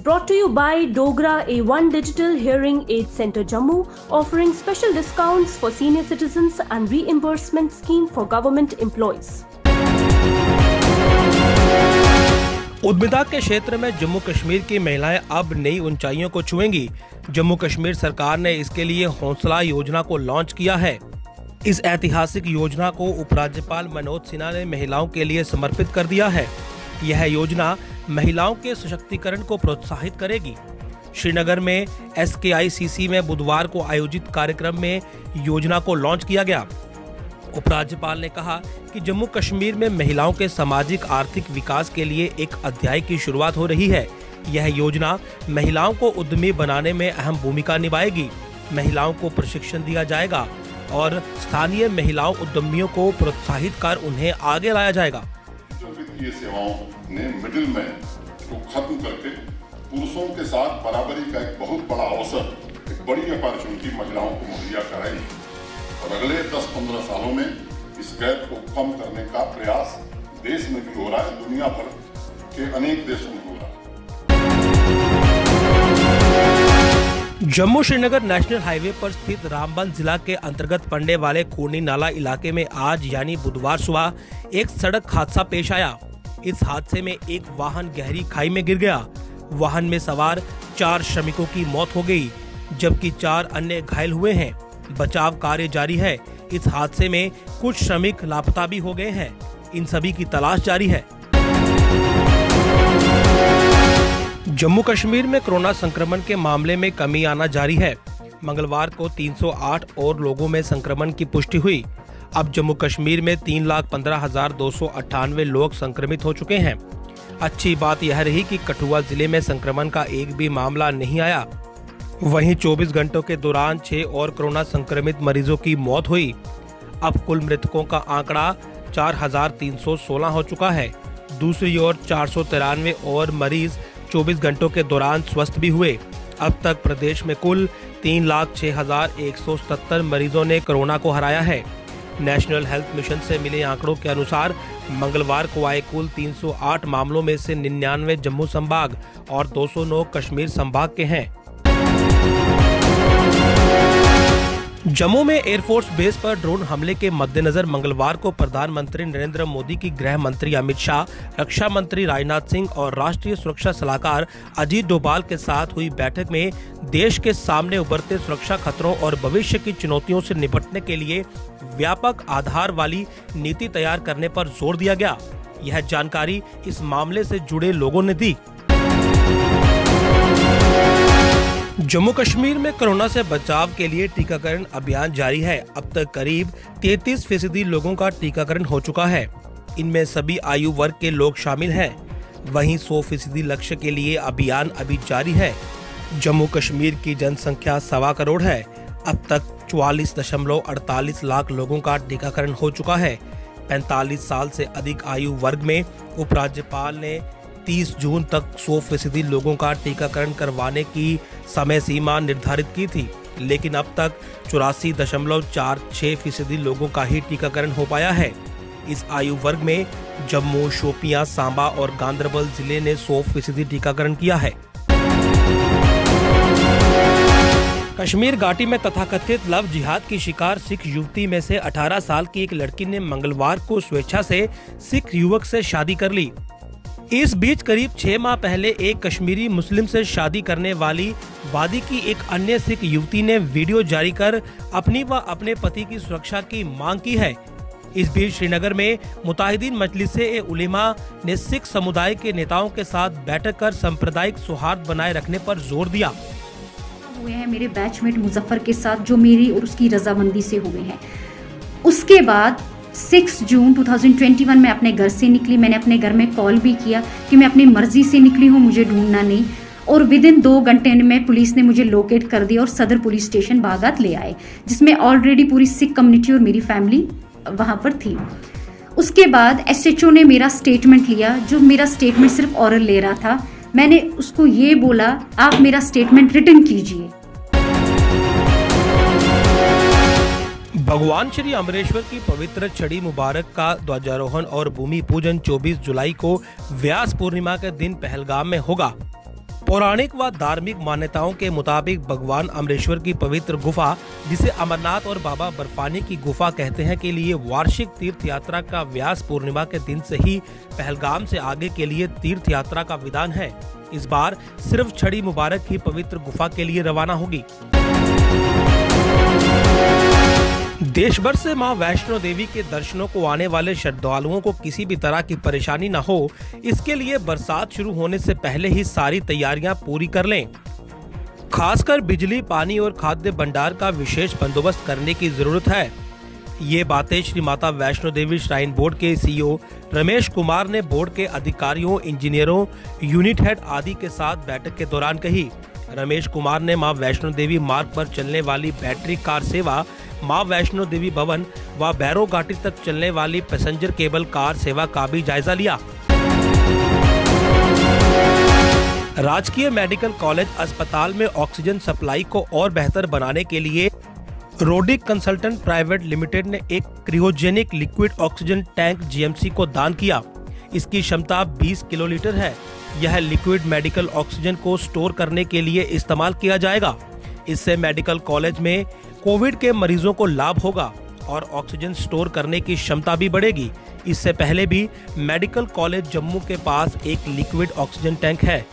brought to you by Dogra A1 Digital Hearing Aid Center Jammu, offering special discounts for senior citizens and reimbursement scheme for government employees. उद्मिता के क्षेत्र में जम्मू कश्मीर की महिलाएं अब नई ऊंचाइयों को छुएंगी। जम्मू कश्मीर सरकार ने इसके लिए हौसला योजना को लॉन्च किया है। इस ऐतिहासिक योजना को उपराज्यपाल मनोज सिन्हा ने महिलाओं के लिए समर्पित कर दिया है। यह योजना महिलाओं के सशक्तिकरण को प्रोत्साहित करेगी। श्रीनगर में SKICC में बुधवार को आयोजित कार्यक्रम में योजना को लॉन्च किया गया। उपराज्यपाल ने कहा कि जम्मू कश्मीर में महिलाओं के सामाजिक आर्थिक विकास के लिए एक अध्याय की शुरुआत हो रही है। यह योजना महिलाओं को उद्यमी बनाने में अहम भूमिका निभाएगी। महिलाओं को प्रशिक्षण दिया जाएगा और स्थानीय महिलाओं उद्यमियों को प्रोत्साहित कर उन्हें आगे लाया जाएगा। वित्तीय सेवाओं ने मिडिल मैन को खत्म करके पुरुषों के साथ बराबरी का एक बहुत बड़ा अवसर, एक बड़ी अपॉर्चुनिटी महिलाओं को मुहैया कराई और अगले 10-15 सालों में इस गैप को कम करने का प्रयास देश में भी हो रहा है, दुनिया भर के अनेक देशों में हो रहा है। जम्मू श्रीनगर नेशनल हाईवे पर स्थित रामबन जिला के अंतर्गत पड़ने वाले खूनी नाला इलाके में आज यानी बुधवार सुबह एक सड़क हादसा पेश आया। इस हादसे में एक वाहन गहरी खाई में गिर गया। वाहन में सवार 4 श्रमिकों की मौत हो गई, जबकि 4 अन्य घायल हुए हैं। बचाव कार्य जारी है। इस हादसे में कुछ श्रमिक लापता भी हो गए हैं। इन सभी की तलाश जारी है। जम्मू कश्मीर में कोरोना संक्रमण के मामले में कमी आना जारी है। मंगलवार को 308 और लोगों में संक्रमण की पुष्टि हुई। अब जम्मू कश्मीर में 3,15,298 लोग संक्रमित हो चुके हैं। अच्छी बात यह रही कि कठुआ जिले में संक्रमण का एक भी मामला नहीं आया। वहीं 24 घंटों के दौरान 6 और कोरोना संक्रमित मरीजों की मौत हुई। अब कुल मृतकों का आंकड़ा 4,316 हो चुका है। दूसरी ओर 493 और मरीज 24 घंटों के दौरान स्वस्थ भी हुए। अब तक प्रदेश में कुल 3,06,177 मरीजों ने कोरोना को हराया है। नेशनल हेल्थ मिशन से मिले आंकड़ों के अनुसार मंगलवार को आए कुल 308 मामलों में से 99 जम्मू संभाग और 209 कश्मीर संभाग के हैं। जम्मू में एयरफोर्स बेस पर ड्रोन हमले के मद्देनजर मंगलवार को प्रधानमंत्री नरेंद्र मोदी की गृह मंत्री अमित शाह, रक्षा मंत्री राजनाथ सिंह और राष्ट्रीय सुरक्षा सलाहकार अजीत डोभाल के साथ हुई बैठक में देश के सामने उभरते सुरक्षा खतरों और भविष्य की चुनौतियों से निपटने के लिए व्यापक आधार वाली नीति तैयार करने पर जोर दिया गया। यह जानकारी इस मामले से जुड़े लोगों ने दी। जम्मू कश्मीर में कोरोना से बचाव के लिए टीकाकरण अभियान जारी है। अब तक करीब 33% लोगों का टीकाकरण हो चुका है। इनमें सभी आयु वर्ग के लोग शामिल हैं। वहीं 100% लक्ष्य के लिए अभियान अभी जारी है। जम्मू कश्मीर की जनसंख्या 1.25 करोड़ है। अब तक 44.48 लाख लोगों का टीकाकरण हो चुका है। 45 साल से अधिक आयु वर्ग में उपराज्यपाल ने 30 जून तक 100% लोगों का टीकाकरण करवाने की समय सीमा निर्धारित की थी, लेकिन अब तक 84.46% लोगों का ही टीकाकरण हो पाया है। इस आयु वर्ग में जम्मू, शोपियां, सांबा और गांदरबल जिले ने 100% टीकाकरण किया है। कश्मीर घाटी में तथाकथित लव जिहाद की शिकार सिख युवती में से 18 साल की एक लड़की ने मंगलवार को स्वेच्छा से सिख युवक से शादी कर ली। इस बीच करीब 6 माह पहले एक कश्मीरी मुस्लिम से शादी करने वाली वादी की एक अन्य सिख युवती ने वीडियो जारी कर अपनी व अपने पति की सुरक्षा की मांग की है। इस बीच श्रीनगर में मुताहिदीन मजलिस-ए-उलेमा ने सिख समुदाय के नेताओं के साथ बैठक कर सांप्रदायिक सौहार्द बनाए रखने पर जोर दिया। हुए हैं मेरे बैचमेट मुजफ्फर के साथ, जो मेरी और उसकी रजामंदी से हुए हैं। उसके बाद 6 जून 2021 में अपने घर से निकली। मैंने अपने घर में कॉल भी किया कि मैं अपनी मर्जी से निकली हूँ, मुझे ढूंढना नहीं। और विदिन 2 घंटे में पुलिस ने मुझे लोकेट कर दिया और सदर पुलिस स्टेशन बागत ले आए, जिसमें ऑलरेडी पूरी सिख कम्युनिटी और मेरी फैमिली वहाँ पर थी। उसके बाद SHO ने मेरा स्टेटमेंट लिया, जो मेरा स्टेटमेंट सिर्फ ऑरल ले रहा था। मैंने उसको ये बोला, आप मेरा स्टेटमेंट रिटन कीजिए। भगवान श्री अमरेश्वर की पवित्र छड़ी मुबारक का ध्वजारोहण और भूमि पूजन 24 जुलाई को व्यास पूर्णिमा के दिन पहलगाम में होगा। पौराणिक व धार्मिक मान्यताओं के मुताबिक भगवान अमरेश्वर की पवित्र गुफा, जिसे अमरनाथ और बाबा बर्फानी की गुफा कहते हैं, के लिए वार्षिक तीर्थ यात्रा का व्यास पूर्णिमा के दिन से ही पहलगाम से आगे के लिए तीर्थ यात्रा का विधान है। इस बार सिर्फ छड़ी मुबारक ही पवित्र गुफा के लिए रवाना होगी। देश भर से मां वैष्णो देवी के दर्शनों को आने वाले श्रद्धालुओं को किसी भी तरह की परेशानी न हो, इसके लिए बरसात शुरू होने से पहले ही सारी तैयारियां पूरी कर लें। खासकर बिजली, पानी और खाद्य भंडार का विशेष बंदोबस्त करने की जरूरत है। ये बातें श्री माता वैष्णो देवी श्राइन बोर्ड के सीईओ रमेश कुमार ने बोर्ड के अधिकारियों, इंजीनियरों, यूनिट हेड आदि के साथ बैठक के दौरान कही। रमेश कुमार ने मां वैष्णो देवी मार्ग पर चलने वाली बैटरी कार सेवा, मां वैष्णो देवी भवन व भैरव घाटी तक चलने वाली पैसेंजर केबल कार सेवा का भी जायजा लिया। राजकीय मेडिकल कॉलेज अस्पताल में ऑक्सीजन सप्लाई को और बेहतर बनाने के लिए रोडिक कंसल्टेंट प्राइवेट लिमिटेड ने एक क्रियोजेनिक लिक्विड ऑक्सीजन टैंक जीएमसी को दान किया। इसकी क्षमता 20 किलोलीटर है। यह लिक्विड मेडिकल ऑक्सीजन को स्टोर करने के लिए इस्तेमाल किया जाएगा। इससे मेडिकल कॉलेज में कोविड के मरीजों को लाभ होगा और ऑक्सीजन स्टोर करने की क्षमता भी बढ़ेगी। इससे पहले भी मेडिकल कॉलेज जम्मू के पास एक लिक्विड ऑक्सीजन टैंक है।